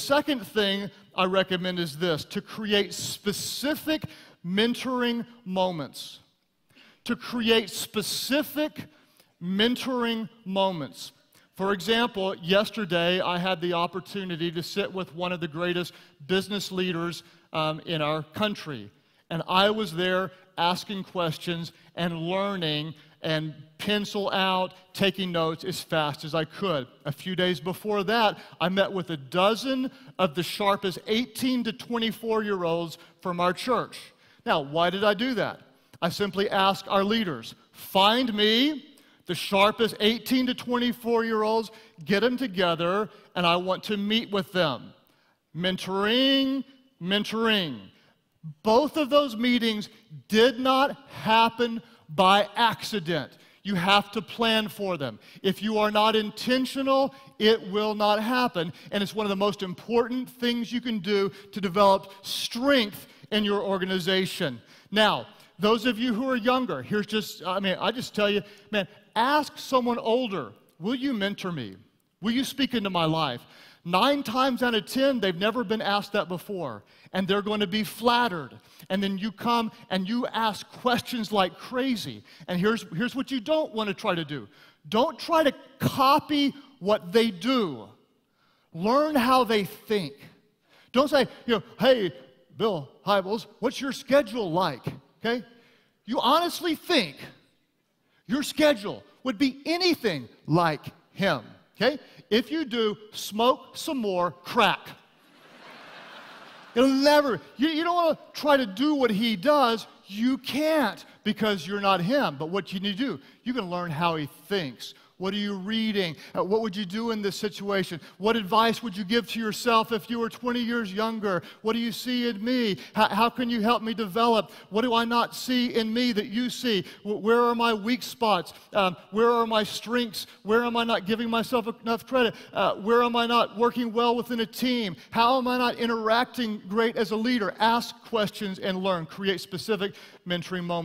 second thing I recommend is this: to create specific mentoring moments. To create specific mentoring moments. For example, yesterday I had the opportunity to sit with one of the greatest business leaders in our country. And I was there asking questions and learning and pencil out, taking notes as fast as I could. A few days before that, I met with a dozen of the sharpest 18 to 24-year-olds from our church. Now, why did I do that? I simply asked our leaders, find me the sharpest 18 to 24-year-olds, get them together, and I want to meet with them. Mentoring. Both of those meetings did not happen by accident. You have to plan for them. If you are not intentional, it will not happen. And it's one of the most important things you can do to develop strength in your organization. Now, those of you who are younger, I just tell you, man, ask someone older, will you mentor me? Will you speak into my life? 9 times out of 10, they've never been asked that before, and they're going to be flattered. And then you come and you ask questions like crazy. And here's what you don't want to try to do. Don't try to copy what they do. Learn how they think. Don't say, hey, Bill Hybels, what's your schedule like? Okay? You honestly think your schedule would be anything like him, okay? If you do, smoke some more crack. It'll never, you don't want to try to do what he does. You can't because you're not him. But what you need to do, you can learn how he thinks. What are you reading? What would you do in this situation? What advice would you give to yourself if you were 20 years younger? What do you see in me? How can you help me develop? What do I not see in me that you see? Where are my weak spots? Where are my strengths? Where am I not giving myself enough credit? Where am I not working well within a team? How am I not interacting great as a leader? Ask questions and learn. Create specific mentoring moments.